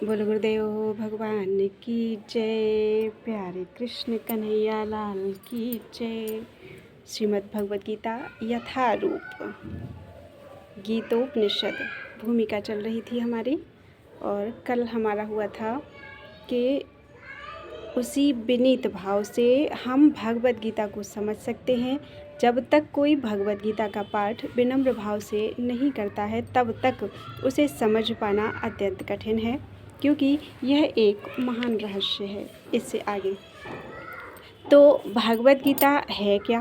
बोल गुरुदेव भगवान की जय। प्यारे कृष्ण कन्हैया लाल की जय। श्रीमद् भगवद गीता यथारूप गीतोपनिषद भूमिका चल रही थी हमारी, और कल हमारा हुआ था कि उसी विनीत भाव से हम भगवद गीता को समझ सकते हैं। जब तक कोई भगवद गीता का पाठ विनम्र भाव से नहीं करता है तब तक उसे समझ पाना अत्यंत कठिन है, क्योंकि यह एक महान रहस्य है। इससे आगे तो भगवद गीता है क्या?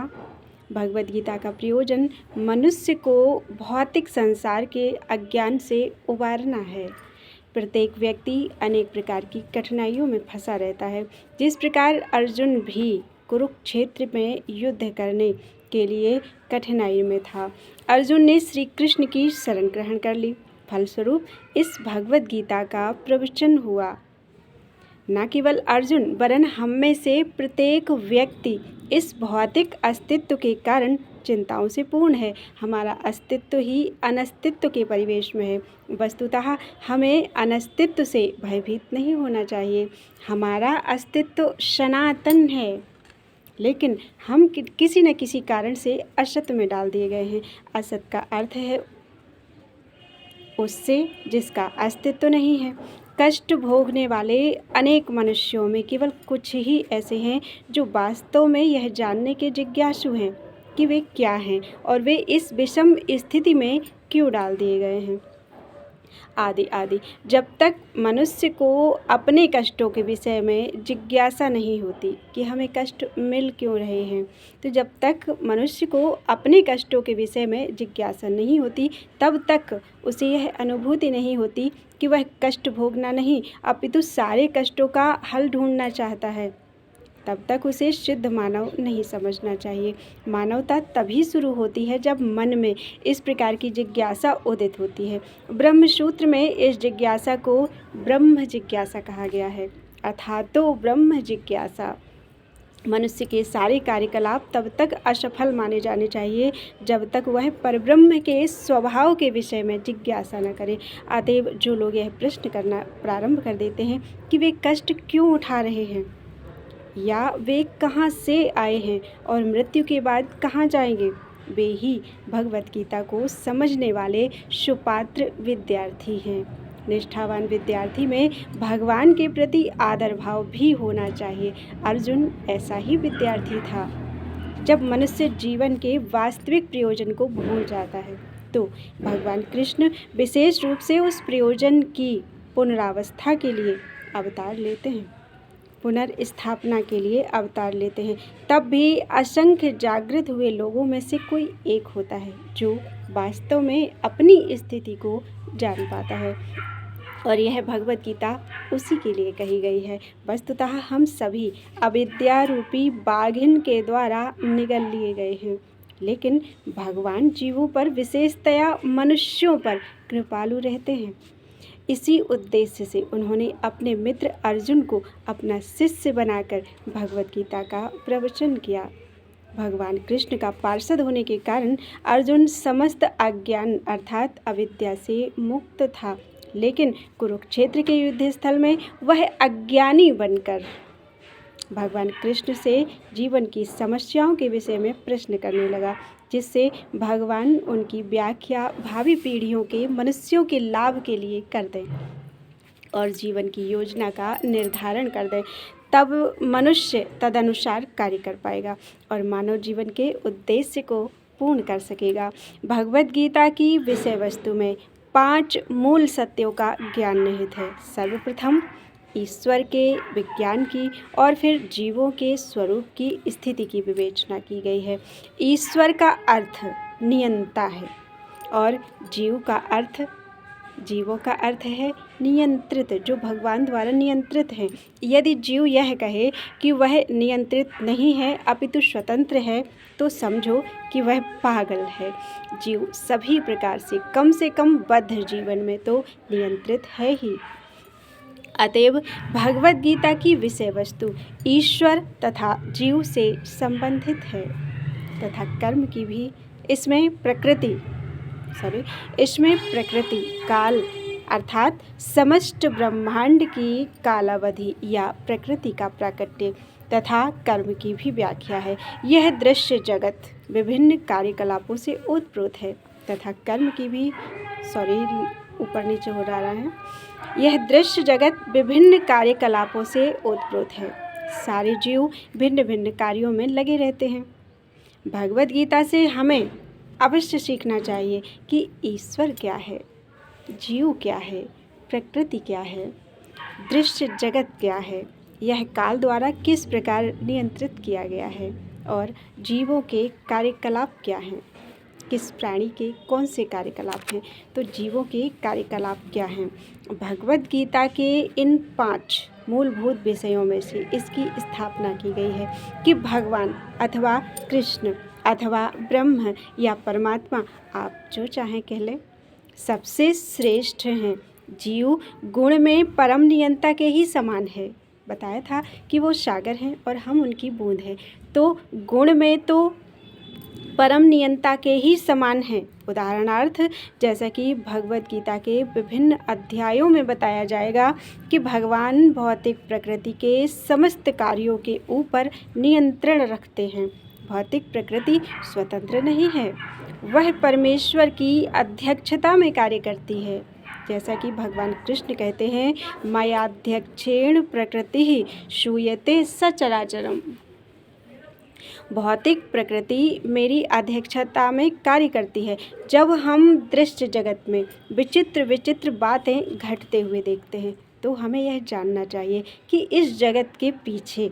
भगवद गीता का प्रयोजन मनुष्य को भौतिक संसार के अज्ञान से उबारना है। प्रत्येक व्यक्ति अनेक प्रकार की कठिनाइयों में फंसा रहता है। जिस प्रकार अर्जुन भी कुरुक्षेत्र में युद्ध करने के लिए कठिनाई में था, अर्जुन ने श्री कृष्ण की शरण ग्रहण कर ली। फलस्वरूप इस भगवद गीता का प्रवचन हुआ। न केवल अर्जुन वरन हम में से प्रत्येक व्यक्ति इस भौतिक अस्तित्व के कारण चिंताओं से पूर्ण है। हमारा अस्तित्व ही अनस्तित्व के परिवेश में है। वस्तुतः हमें अनस्तित्व से भयभीत नहीं होना चाहिए। हमारा अस्तित्व सनातन है, लेकिन हम किसी न किसी कारण से असत में डाल दिए गए हैं। असत का अर्थ है उससे जिसका अस्तित्व नहीं है। कष्ट भोगने वाले अनेक मनुष्यों में केवल कुछ ही ऐसे हैं जो वास्तव में यह जानने के जिज्ञासु हैं कि वे क्या हैं और वे इस विषम स्थिति में क्यों डाल दिए गए हैं। आदि आदि। जब तक मनुष्य को अपने कष्टों के विषय में जिज्ञासा नहीं होती कि हमें कष्ट मिल क्यों रहे हैं, तो जब तक मनुष्य को अपने कष्टों के विषय में जिज्ञासा नहीं होती, तब तक उसे यह अनुभूति नहीं होती कि वह कष्ट भोगना नहीं अपितु सारे कष्टों का हल ढूंढना चाहता है। तब तक उसे शुद्ध मानव नहीं समझना चाहिए। मानवता तभी शुरू होती है जब मन में इस प्रकार की जिज्ञासा उदित होती है। ब्रह्मसूत्र में इस जिज्ञासा को ब्रह्म जिज्ञासा कहा गया है, अर्थात तो ब्रह्म जिज्ञासा। मनुष्य के सारे कार्यकलाप तब तक असफल माने जाने चाहिए जब तक वह परब्रह्म के स्वभाव के विषय में जिज्ञासा न करे। अतएव जो लोग यह प्रश्न करना प्रारंभ कर देते हैं कि वे कष्ट क्यों उठा रहे हैं, या वे कहाँ से आए हैं और मृत्यु के बाद कहाँ जाएंगे, वे ही भगवद गीता को समझने वाले सुपात्र विद्यार्थी हैं। निष्ठावान विद्यार्थी में भगवान के प्रति आदर भाव भी होना चाहिए। अर्जुन ऐसा ही विद्यार्थी था। जब मनुष्य जीवन के वास्तविक प्रयोजन को भूल जाता है तो भगवान कृष्ण विशेष रूप से उस प्रयोजन की पुनरावस्था के लिए अवतार लेते हैं, पुनर्स्थापना के लिए अवतार लेते हैं। तब भी असंख्य जागृत हुए लोगों में से कोई एक होता है जो वास्तव में अपनी स्थिति को जान पाता है, और यह भगवद गीता उसी के लिए कही गई है। वस्तुतः हम सभी अविद्या रूपी बाघिन के द्वारा निगल लिए गए हैं, लेकिन भगवान जीवों पर, विशेषतया मनुष्यों पर कृपालु रहते हैं। इसी उद्देश्य से उन्होंने अपने मित्र अर्जुन को अपना शिष्य बनाकर भगवद गीता का प्रवचन किया। भगवान कृष्ण का पार्षद होने के कारण अर्जुन समस्त अज्ञान अर्थात अविद्या से मुक्त था, लेकिन कुरुक्षेत्र के युद्ध स्थल में वह अज्ञानी बनकर भगवान कृष्ण से जीवन की समस्याओं के विषय में प्रश्न करने लगा, जिससे भगवान उनकी व्याख्या भावी पीढ़ियों के मनुष्यों के लाभ के लिए कर दें और जीवन की योजना का निर्धारण कर दें। तब मनुष्य तदनुसार कार्य कर पाएगा और मानव जीवन के उद्देश्य को पूर्ण कर सकेगा। भगवद गीता की विषय वस्तु में 5 मूल सत्यों का ज्ञान निहित है। सर्वप्रथम ईश्वर के विज्ञान की और फिर जीवों के स्वरूप की स्थिति की विवेचना की गई है। ईश्वर का अर्थ नियंता है और जीवों का अर्थ है नियंत्रित, जो भगवान द्वारा नियंत्रित है। यदि जीव यह कहे कि वह नियंत्रित नहीं है अपितु स्वतंत्र है, तो समझो कि वह पागल है। जीव सभी प्रकार से कम बद्ध जीवन में तो नियंत्रित है ही। अतएव भगवद गीता की विषय वस्तु ईश्वर तथा जीव से संबंधित है तथा कर्म की भी। इसमें प्रकृति, काल, अर्थात समस्त ब्रह्मांड की कालावधि या प्रकृति का प्राकट्य तथा कर्म की भी व्याख्या है। यह दृश्य जगत विभिन्न कार्यकलापों से ओतप्रोत है तथा कर्म की भी ऊपर नीचे हो रहा है। यह दृश्य जगत विभिन्न कार्यकलापों से ओतप्रोत है। सारे जीव भिन्न भिन्न कार्यों में लगे रहते हैं। भगवद गीता से हमें अवश्य सीखना चाहिए कि ईश्वर क्या है, जीव क्या है, प्रकृति क्या है, दृश्य जगत क्या है, यह काल द्वारा किस प्रकार नियंत्रित किया गया है और जीवों के कार्यकलाप क्या हैं, किस प्राणी के कौन से कार्यकलाप हैं, तो जीवों के कार्यकलाप क्या हैं। भगवद गीता के इन 5 मूलभूत विषयों में से इसकी स्थापना की गई है कि भगवान अथवा कृष्ण अथवा ब्रह्म या परमात्मा, आप जो चाहें कह लें, सबसे श्रेष्ठ हैं। जीव गुण में परम नियंता के ही समान है। बताया था कि वो सागर हैं और हम उनकी बूंद हैं, तो गुण में तो परम नियंता के ही समान हैं। उदाहरणार्थ जैसा कि भगवद गीता के विभिन्न अध्यायों में बताया जाएगा कि भगवान भौतिक प्रकृति के समस्त कार्यों के ऊपर नियंत्रण रखते हैं। भौतिक प्रकृति स्वतंत्र नहीं है, वह परमेश्वर की अध्यक्षता में कार्य करती है। जैसा कि भगवान कृष्ण कहते हैं, मयाध्यक्षेण प्रकृति श्रूयते सचराचरम। भौतिक प्रकृति मेरी अध्यक्षता में कार्य करती है। जब हम दृश्य जगत में विचित्र विचित्र बातें घटते हुए देखते हैं तो हमें यह जानना चाहिए कि इस जगत के पीछे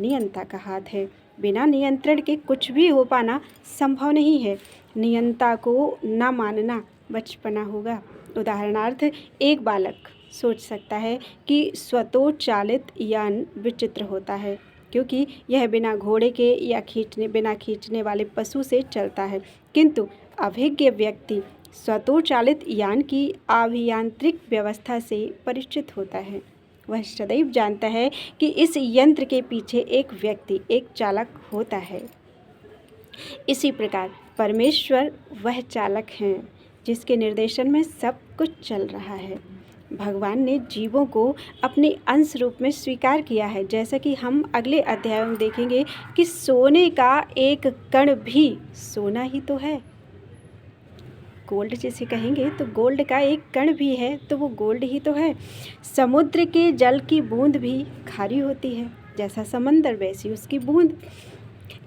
नियंता का हाथ है। बिना नियंत्रण के कुछ भी हो पाना संभव नहीं है। नियंता को ना मानना बचपना होगा। उदाहरणार्थ एक बालक सोच सकता है कि स्वतोचालित यान विचित्र होता है क्योंकि यह बिना घोड़े के या बिना खींचने वाले पशु से चलता है, किंतु अभिज्ञ व्यक्ति स्वतोचालित यान की अभियांत्रिक व्यवस्था से परिचित होता है। वह सदैव जानता है कि इस यंत्र के पीछे एक व्यक्ति, एक चालक होता है। इसी प्रकार परमेश्वर वह चालक हैं जिसके निर्देशन में सब कुछ चल रहा है। भगवान ने जीवों को अपने अंश रूप में स्वीकार किया है। जैसा कि हम अगले अध्याय में देखेंगे कि सोने का एक कण भी सोना ही तो है। गोल्ड जिसे कहेंगे तो गोल्ड का एक कण भी है तो वो गोल्ड ही तो है। समुद्र के जल की बूंद भी खारी होती है, जैसा समंदर वैसी उसकी बूंद।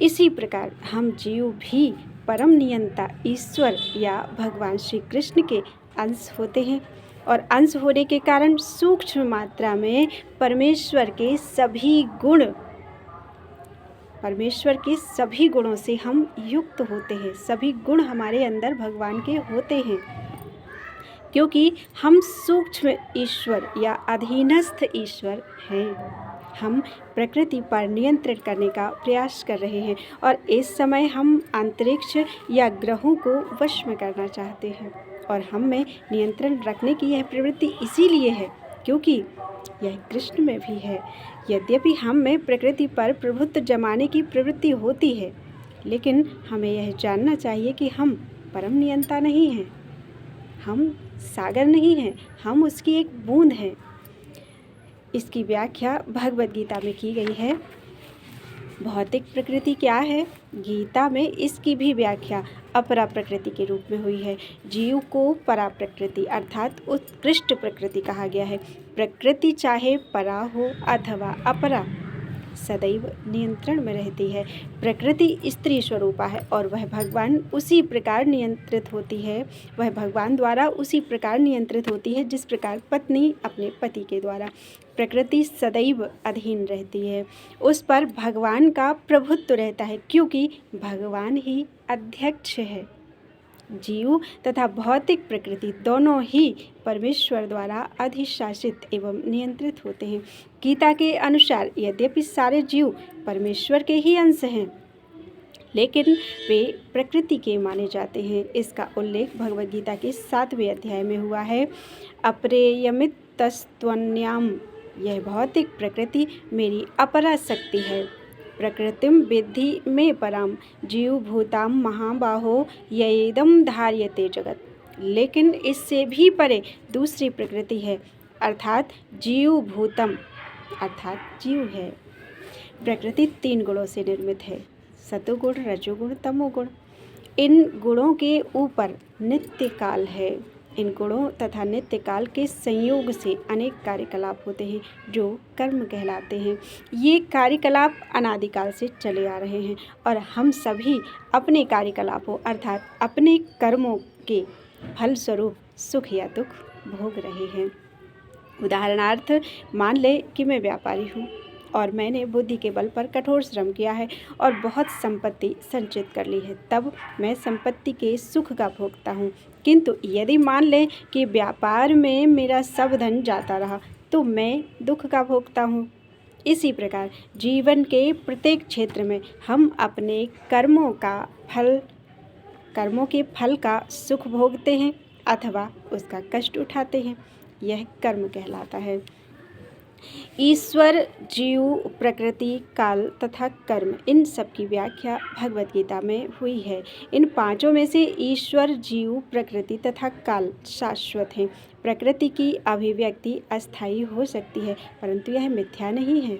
इसी प्रकार हम जीव भी परम नियंता ईश्वर या भगवान श्री कृष्ण के अंश होते हैं और अंश होने के कारण सूक्ष्म मात्रा में परमेश्वर के सभी गुणों से हम युक्त होते हैं। सभी गुण हमारे अंदर भगवान के होते हैं क्योंकि हम सूक्ष्म ईश्वर या अधीनस्थ ईश्वर हैं। हम प्रकृति पर नियंत्रण करने का प्रयास कर रहे हैं और इस समय हम अंतरिक्ष या ग्रहों को वश में करना चाहते हैं और हम में नियंत्रण रखने की यह प्रवृत्ति इसीलिए है क्योंकि यह कृष्ण में भी है। यद्यपि हम में प्रकृति पर प्रभुत्व जमाने की प्रवृत्ति होती है, लेकिन हमें यह जानना चाहिए कि हम परम नियंता नहीं हैं, हम सागर नहीं हैं, हम उसकी एक बूंद हैं। इसकी व्याख्या भगवद गीता में की गई है। भौतिक प्रकृति क्या है? गीता में इसकी भी व्याख्या अपरा प्रकृति के रूप में हुई है। जीव को परा प्रकृति अर्थात उत्कृष्ट प्रकृति कहा गया है। प्रकृति चाहे परा हो अथवा अपरा, सदैव नियंत्रण में रहती है। प्रकृति स्त्री स्वरूपा है और वह भगवान उसी प्रकार नियंत्रित होती है, वह भगवान द्वारा उसी प्रकार नियंत्रित होती है जिस प्रकार पत्नी अपने पति के द्वारा। प्रकृति सदैव अधीन रहती है, उस पर भगवान का प्रभुत्व रहता है क्योंकि भगवान ही अध्यक्ष है। जीव तथा भौतिक प्रकृति दोनों ही परमेश्वर द्वारा अधिशासित एवं नियंत्रित होते हैं। गीता के अनुसार यद्यपि सारे जीव परमेश्वर के ही अंश हैं, लेकिन वे प्रकृति के माने जाते हैं। इसका उल्लेख भगवद गीता के 7वें अध्याय में हुआ है। अप्रेयमित तस्त्वन्याम, यह भौतिक प्रकृति मेरी अपरा शक्ति है। प्रकृतिम विद्धि में पराम जीव भूताम महाबाहो यदम धार्यते जगत। लेकिन इससे भी परे दूसरी प्रकृति है, अर्थात जीव भूतम, अर्थात जीव है। प्रकृति 3 गुणों से निर्मित है, सतोगुण, रजोगुण, तमोगुण। इन गुणों के ऊपर नित्य काल है। इन गुणों तथा नित्य काल के संयोग से अनेक कार्यकलाप होते हैं जो कर्म कहलाते हैं। ये कार्यकलाप अनादिकाल से चले आ रहे हैं और हम सभी अपने कार्यकलापों अर्थात अपने कर्मों के फलस्वरूप सुख या दुख भोग रहे हैं। उदाहरणार्थ मान ले कि मैं व्यापारी हूँ और मैंने बुद्धि के बल पर कठोर श्रम किया है और बहुत संपत्ति संचित कर ली है, तब मैं संपत्ति के सुख का भोगता हूँ। किंतु यदि मान लें कि व्यापार में मेरा सब धन जाता रहा तो मैं दुख का भोगता हूँ। इसी प्रकार जीवन के प्रत्येक क्षेत्र में हम अपने कर्मों के फल का सुख भोगते हैं अथवा उसका कष्ट उठाते हैं। यह कर्म कहलाता है। ईश्वर, जीव, प्रकृति, काल तथा कर्म, इन सब की व्याख्या भगवद गीता में हुई है। इन पांचों में से ईश्वर, जीव, प्रकृति तथा काल शाश्वत हैं। प्रकृति की अभिव्यक्ति अस्थायी हो सकती है परंतु यह मिथ्या नहीं है।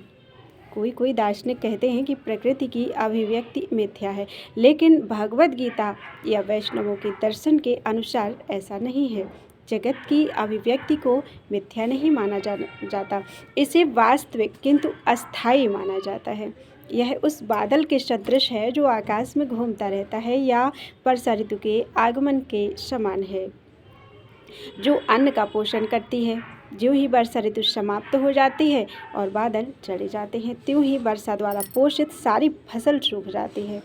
कोई दार्शनिक कहते हैं कि प्रकृति की अभिव्यक्ति मिथ्या है, लेकिन भगवद गीता या वैष्णवों के दर्शन के अनुसार ऐसा नहीं है। जगत की अभिव्यक्ति को मिथ्या नहीं माना जाता, इसे वास्तविक किंतु अस्थायी माना जाता है। यह उस बादल के सदृश है जो आकाश में घूमता रहता है या वर्षा ऋतु के आगमन के समान है, जो अन्न का पोषण करती है। ज्यों ही वर्षा ऋतु समाप्त हो जाती है और बादल चले जाते हैं, त्यों ही वर्षा द्वारा पोषित सारी फसल सूख जाती है।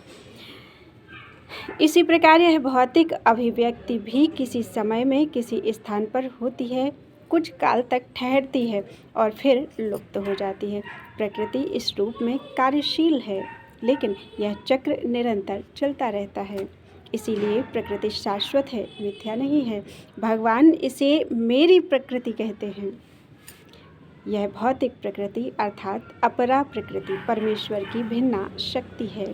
इसी प्रकार यह भौतिक अभिव्यक्ति भी किसी समय में किसी स्थान पर होती है, कुछ काल तक ठहरती है और फिर लुप्त हो जाती है। प्रकृति इस रूप में कार्यशील है, लेकिन यह चक्र निरंतर चलता रहता है। इसीलिए प्रकृति शाश्वत है, मिथ्या नहीं है। भगवान इसे मेरी प्रकृति कहते हैं। यह भौतिक प्रकृति अर्थात अपरा प्रकृति परमेश्वर की भिन्ना शक्ति है।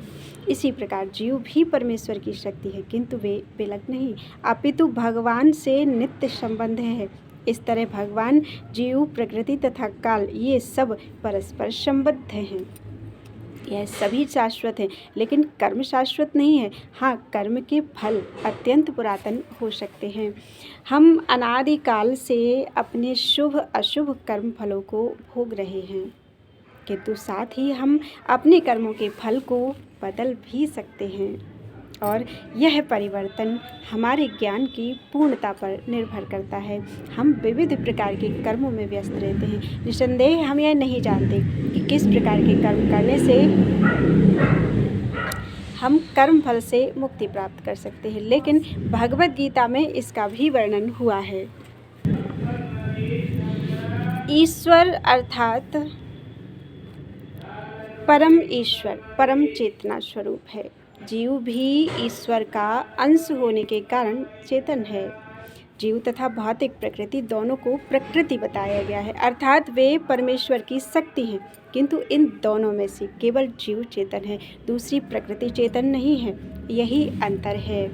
इसी प्रकार जीव भी परमेश्वर की शक्ति है, किंतु वे विलग नहीं, अपितु भगवान से नित्य संबंध है। इस तरह भगवान, जीव, प्रकृति तथा काल ये सब परस्पर संबद्ध हैं। यह सभी शाश्वत हैं, लेकिन कर्म शाश्वत नहीं है। हाँ, कर्म के फल अत्यंत पुरातन हो सकते हैं। हम अनादिकाल से अपने शुभ अशुभ कर्म फलों को भोग रहे हैं, किंतु साथ ही हम अपने कर्मों के फल को बदल भी सकते हैं और यह परिवर्तन हमारे ज्ञान की पूर्णता पर निर्भर करता है। हम विविध प्रकार के कर्मों में व्यस्त रहते हैं। निसंदेह हम यह नहीं जानते कि किस प्रकार के कर्म करने से हम कर्म फल से मुक्ति प्राप्त कर सकते हैं, लेकिन भगवद गीता में इसका भी वर्णन हुआ है। ईश्वर अर्थात परम ईश्वर परम चेतना स्वरूप है। जीव भी ईश्वर का अंश होने के कारण चेतन है। जीव तथा भौतिक प्रकृति दोनों को प्रकृति बताया गया है, अर्थात वे परमेश्वर की शक्ति हैं, किंतु इन दोनों में से केवल जीव चेतन है, दूसरी प्रकृति चेतन नहीं है। यही अंतर है।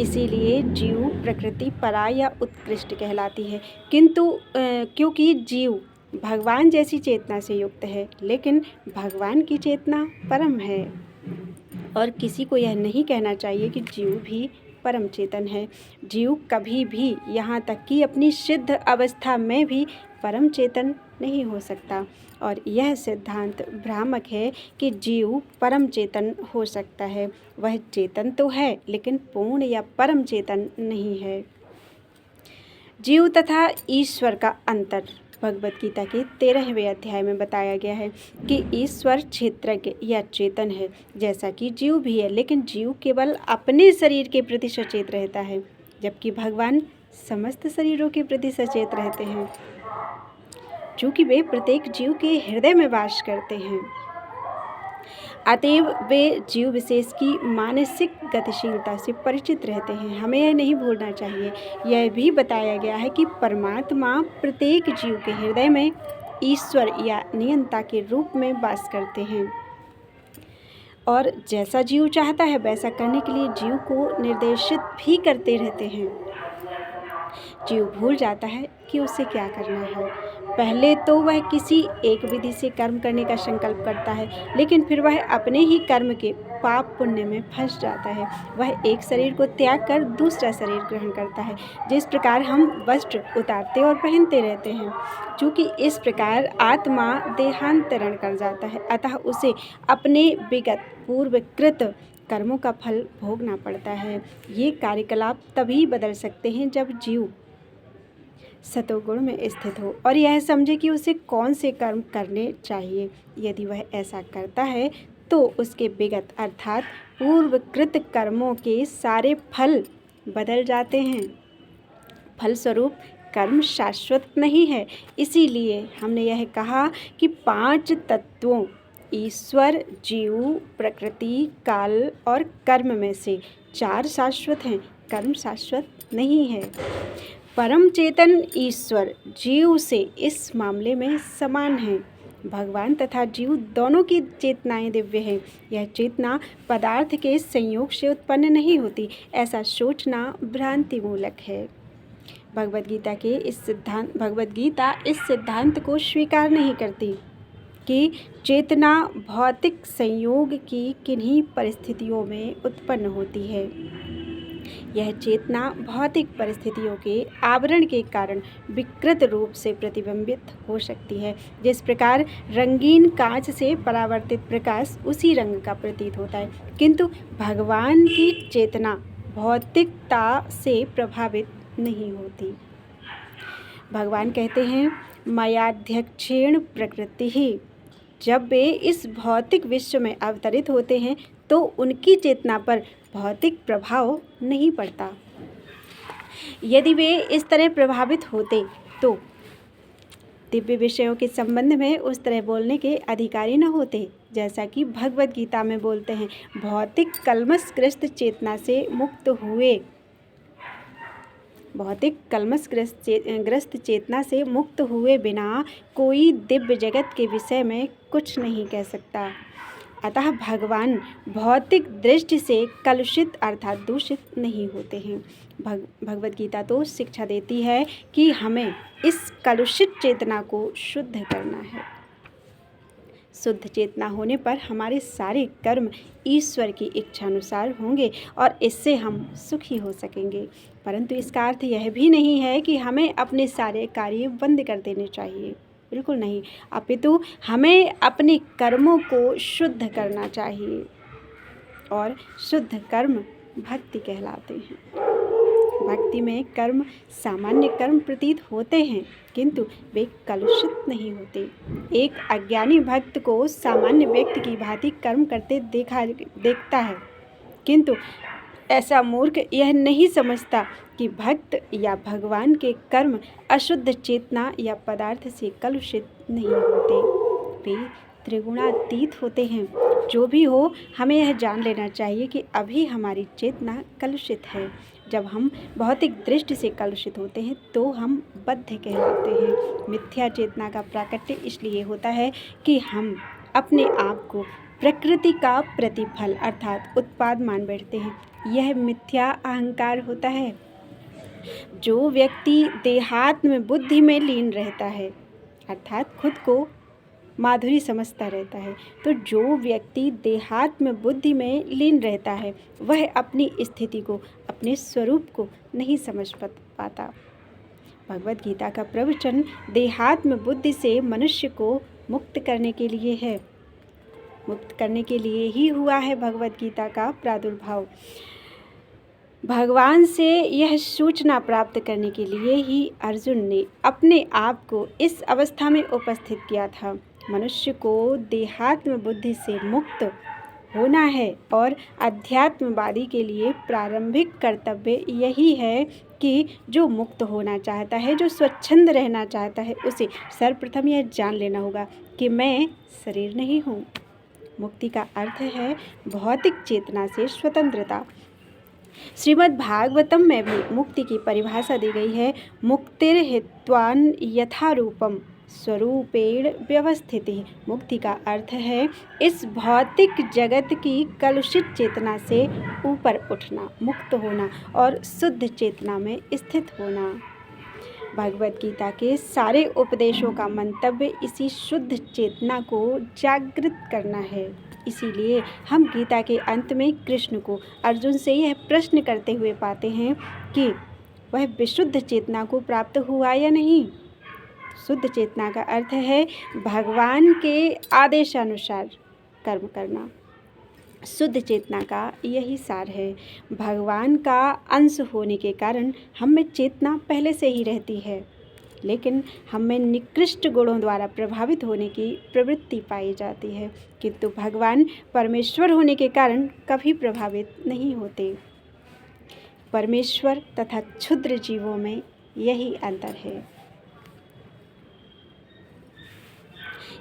इसीलिए जीव प्रकृति परा या उत्कृष्ट कहलाती है, किंतु क्योंकि जीव भगवान जैसी चेतना से युक्त है, लेकिन भगवान की चेतना परम है और किसी को यह नहीं कहना चाहिए कि जीव भी परम चेतन है। जीव कभी भी, यहाँ तक कि अपनी सिद्ध अवस्था में भी परम चेतन नहीं हो सकता और यह सिद्धांत भ्रामक है कि जीव परम चेतन हो सकता है। वह चेतन तो है, लेकिन पूर्ण या परम चेतन नहीं है। जीव तथा ईश्वर का अंतर भगवद गीता के 13वें अध्याय में बताया गया है कि ईश्वर क्षेत्रज्ञ या चेतन है, जैसा कि जीव भी है, लेकिन जीव केवल अपने शरीर के प्रति सचेत रहता है, जबकि भगवान समस्त शरीरों के प्रति सचेत रहते हैं, चूँकि वे प्रत्येक जीव के हृदय में वास करते हैं। अतएव वे जीव विशेष की मानसिक गतिशीलता से परिचित रहते हैं। हमें यह नहीं भूलना चाहिए। यह भी बताया गया है कि परमात्मा प्रत्येक जीव के हृदय में ईश्वर या नियंता के रूप में वास करते हैं और जैसा जीव चाहता है वैसा करने के लिए जीव को निर्देशित भी करते रहते हैं। जीव भूल जाता है कि उसे क्या करना है। पहले तो वह किसी एक विधि से कर्म करने का संकल्प करता है, लेकिन फिर वह अपने ही कर्म के पाप पुण्य में फंस जाता है। वह एक शरीर को त्याग कर दूसरा शरीर ग्रहण करता है। जिस प्रकार हम वस्त्र उतारते और पहनते रहते हैं, चूँकि इस प्रकार आत्मा देहांतरण कर जाता है, अतः उसे अपने विगत पूर्वकृत कर्मों का फल भोगना पड़ता है। ये कार्यकलाप तभी बदल सकते हैं जब जीव सतोगुण में स्थित हो और यह समझे कि उसे कौन से कर्म करने चाहिए। यदि वह ऐसा करता है तो उसके विगत अर्थात पूर्वकृत कर्मों के सारे फल बदल जाते हैं। फलस्वरूप कर्म शाश्वत नहीं है। इसीलिए हमने यह कहा कि 5 तत्वों ईश्वर, जीव, प्रकृति, काल और कर्म में से 4 शाश्वत हैं, कर्म शाश्वत नहीं है। परम चेतन ईश्वर जीव से इस मामले में समान है। भगवान तथा जीव दोनों की चेतनाएं दिव्य हैं। यह चेतना पदार्थ के संयोग से उत्पन्न नहीं होती, ऐसा सोचना भ्रांति मूलक है। भगवद गीता इस सिद्धांत को स्वीकार नहीं करती कि चेतना भौतिक संयोग की किन्हीं परिस्थितियों में उत्पन्न होती है। यह चेतना भौतिक परिस्थितियों के आवरण के कारण विकृत रूप से प्रतिबिंबित हो सकती है। जिस प्रकार रंगीन कांच से परावर्तित प्रकाश उसी रंग का प्रतीत होता है, किंतु भगवान की चेतना भौतिकता से प्रभावित नहीं होती। भगवान कहते हैं, मयाध्यक्षेण प्रकृति ही। जब वे इस भौतिक विश्व में अवतरित होते हैं तो उनकी चेतना पर भौतिक प्रभाव नहीं पड़ता। यदि वे इस तरह प्रभावित होते तो दिव्य विषयों के संबंध में उस तरह बोलने के अधिकारी न होते, जैसा कि भगवद गीता में बोलते हैं, भौतिक कल्मषग्रस्त चेतना से मुक्त हुए ग्रस्त चेतना से मुक्त हुए बिना कोई दिव्य जगत के विषय में कुछ नहीं कह सकता। अतः भगवान भौतिक दृष्टि से कलुषित अर्थात दूषित नहीं होते हैं। भगवद गीता तो शिक्षा देती है कि हमें इस कलुषित चेतना को शुद्ध करना है। शुद्ध चेतना होने पर हमारे सारे कर्म ईश्वर की इच्छा अनुसार होंगे और इससे हम सुखी हो सकेंगे। परंतु इसका अर्थ यह भी नहीं है कि हमें अपने सारे कार्य बंद कर देने चाहिए, बिल्कुल नहीं, अपितु हमें अपने कर्मों को शुद्ध करना चाहिए और शुद्ध कर्म भक्ति कहलाते हैं। भक्ति में कर्म सामान्य कर्म प्रतीत होते हैं, किंतु वे कलुषित नहीं होते। एक अज्ञानी भक्त को सामान्य व्यक्ति की भांति कर्म करते देखता है, किंतु ऐसा मूर्ख यह नहीं समझता कि भक्त या भगवान के कर्म अशुद्ध चेतना या पदार्थ से कलुषित नहीं होते, वे त्रिगुणातीत होते हैं। जो भी हो, हमें यह जान लेना चाहिए कि अभी हमारी चेतना कलुषित है। जब हम भौतिक दृष्टि से कलुषित होते हैं तो हम बद्ध कहलाते हैं। मिथ्या चेतना का प्राकट्य इसलिए होता है कि हम अपने आप को प्रकृति का प्रतिफल अर्थात उत्पाद मान बैठते हैं। यह मिथ्या अहंकार होता है। जो व्यक्ति देहात्म बुद्धि में लीन रहता है अर्थात खुद को माधुरी समझता रहता है, तो जो व्यक्ति देहात्म बुद्धि में लीन रहता है वह अपनी स्थिति को, अपने स्वरूप को नहीं समझ पाता। भगवद गीता का प्रवचन देहात्म बुद्धि से मनुष्य को मुक्त करने के लिए है। मुक्त करने के लिए ही हुआ है भगवद गीता का प्रादुर्भाव। भगवान से यह सूचना प्राप्त करने के लिए ही अर्जुन ने अपने आप को इस अवस्था में उपस्थित किया था। मनुष्य को देहात्म बुद्धि से मुक्त होना है और अध्यात्मवादी के लिए प्रारंभिक कर्तव्य यही है कि जो मुक्त होना चाहता है, जो स्वच्छंद रहना चाहता है, उसे सर्वप्रथम यह जान लेना होगा कि मैं शरीर नहीं हूँ। मुक्ति का अर्थ है भौतिक चेतना से स्वतंत्रता। श्रीमद् भागवतम में भी मुक्ति की परिभाषा दी गई है, मुक्तिर्हित्वान् यथा रूपम स्वरूपेण व्यवस्थिति। मुक्ति का अर्थ है इस भौतिक जगत की कलुषित चेतना से ऊपर उठना, मुक्त होना और शुद्ध चेतना में स्थित होना। भगवद गीता के सारे उपदेशों का मंतव्य इसी शुद्ध चेतना को जागृत करना है। इसीलिए हम गीता के अंत में कृष्ण को अर्जुन से यह प्रश्न करते हुए पाते हैं कि वह विशुद्ध चेतना को प्राप्त हुआ या नहीं। शुद्ध चेतना का अर्थ है भगवान के आदेशानुसार कर्म करना। शुद्ध चेतना का यही सार है। भगवान का अंश होने के कारण हम में चेतना पहले से ही रहती है, लेकिन हम में निकृष्ट गुणों द्वारा प्रभावित होने की प्रवृत्ति पाई जाती है, किंतु भगवान परमेश्वर होने के कारण कभी प्रभावित नहीं होते। परमेश्वर तथा क्षुद्र जीवों में यही अंतर है।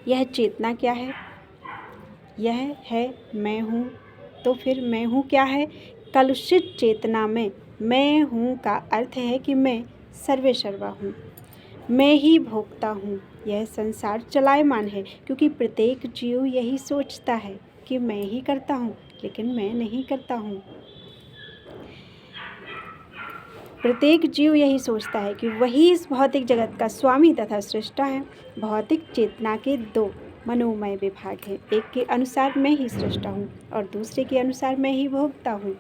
यह चेतना क्या है? यह है मैं हूँ। तो फिर मैं हूँ क्या है? कलुषित चेतना में मैं हूँ का अर्थ है कि मैं सर्वे सर्वा हूँ, मैं ही भोगता हूँ। यह संसार चलायमान है क्योंकि प्रत्येक जीव यही सोचता है कि मैं ही करता हूँ, लेकिन मैं नहीं करता हूँ। प्रत्येक जीव यही सोचता है कि वही इस भौतिक जगत का स्वामी तथा सृष्टा है। भौतिक चेतना के दो मनोमय विभाग हैं। एक के अनुसार मैं ही सृष्टा हूँ और दूसरे के अनुसार मैं ही भोगता हूँ,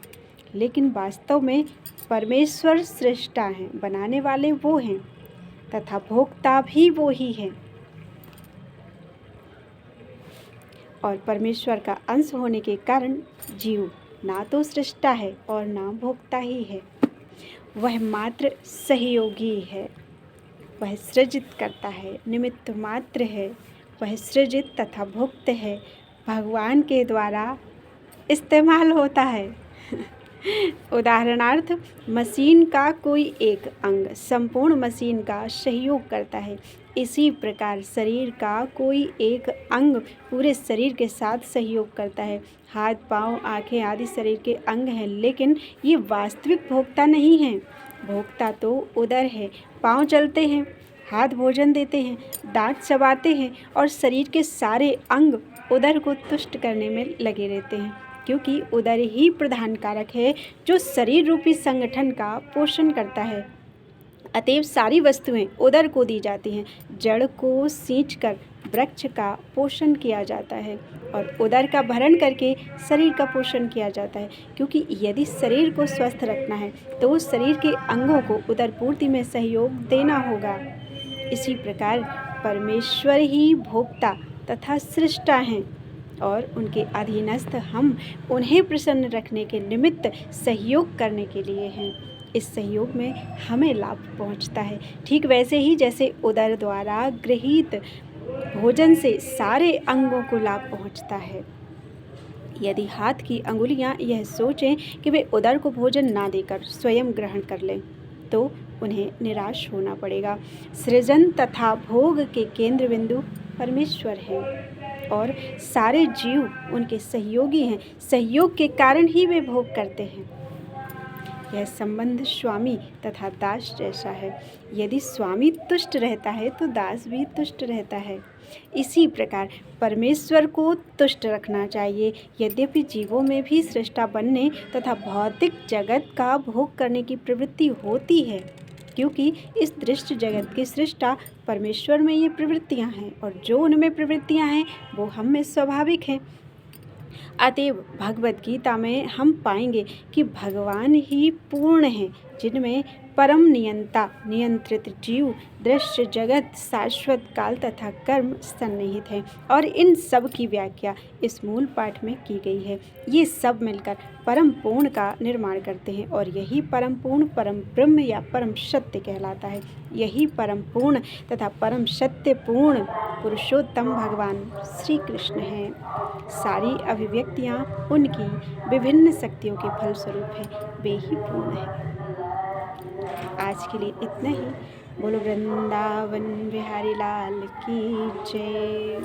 लेकिन वास्तव में परमेश्वर सृष्टा हैं, बनाने वाले वो हैं तथा भोक्ता भी वो ही है। और परमेश्वर का अंश होने के कारण जीव ना तो सृष्टा है और ना भोक्ता ही है, वह मात्र सहयोगी है। वह सृजित करता है, निमित्त मात्र है। वह सृजित तथा भुक्त है, भगवान के द्वारा इस्तेमाल होता है। उदाहरणार्थ, मशीन का कोई एक अंग संपूर्ण मशीन का सहयोग करता है। इसी प्रकार शरीर का कोई एक अंग पूरे शरीर के साथ सहयोग करता है। हाथ, पाँव, आँखें आदि शरीर के अंग हैं, लेकिन ये वास्तविक भोक्ता नहीं हैं। भोक्ता तो उदर है। पाँव चलते हैं, हाथ भोजन देते हैं, दांत चबाते हैं और शरीर के सारे अंग उदर को तुष्ट करने में लगे रहते हैं, क्योंकि उदर ही प्रधान कारक है जो शरीर रूपी संगठन का पोषण करता है। अतएव सारी वस्तुएं उदर को दी जाती हैं। जड़ को सींचकर वृक्ष का पोषण किया जाता है और उदर का भरण करके शरीर का पोषण किया जाता है, क्योंकि यदि शरीर को स्वस्थ रखना है तो उस शरीर के अंगों को उदर पूर्ति में सहयोग देना होगा। इसी प्रकार परमेश्वर ही भोक्ता तथा सृष्टा हैं और उनके अधीनस्थ हम उन्हें प्रसन्न रखने के निमित्त सहयोग करने के लिए हैं। इस सहयोग में हमें लाभ पहुंचता है, ठीक वैसे ही जैसे उदर द्वारा गृहीत भोजन से सारे अंगों को लाभ पहुंचता है। यदि हाथ की अंगुलियां यह सोचें कि वे उदर को भोजन ना देकर स्वयं ग्रहण कर लें, तो उन्हें निराश होना पड़ेगा। सृजन तथा भोग के केंद्र बिंदु परमेश्वर हैं और सारे जीव उनके सहयोगी हैं। सहयोग के कारण ही वे भोग करते हैं। यह संबंध स्वामी तथा दास जैसा है। यदि स्वामी तुष्ट रहता है तो दास भी तुष्ट रहता है। इसी प्रकार परमेश्वर को तुष्ट रखना चाहिए। यद्यपि जीवों में भी सृष्टा बनने तथा भौतिक जगत का भोग करने की प्रवृत्ति होती है, क्योंकि इस दृश्य जगत के सृष्टा परमेश्वर में ये प्रवृत्तियां हैं और जो उनमें प्रवृत्तियां हैं वो हम में स्वाभाविक हैं। अतएव भगवद गीता में हम पाएंगे कि भगवान ही पूर्ण हैं, जिनमें परम नियंता नियंत्रित जीव, दृश्य जगत, शाश्वत काल तथा कर्म सन्निहित हैं। और इन सब की व्याख्या इस मूल पाठ में की गई है। ये सब मिलकर परम पूर्ण का निर्माण करते हैं और यही परम पूर्ण परम ब्रह्म या परम सत्य कहलाता है। यही परम पूर्ण तथा परम सत्य पूर्ण पुरुषोत्तम भगवान श्री कृष्ण हैं। सारी अभिव्यक्तियाँ उनकी विभिन्न शक्तियों के फलस्वरूप हैं, वे ही पूर्ण हैं। आज के लिए इतना ही। बोलो वृंदावन बिहारी लाल की जय।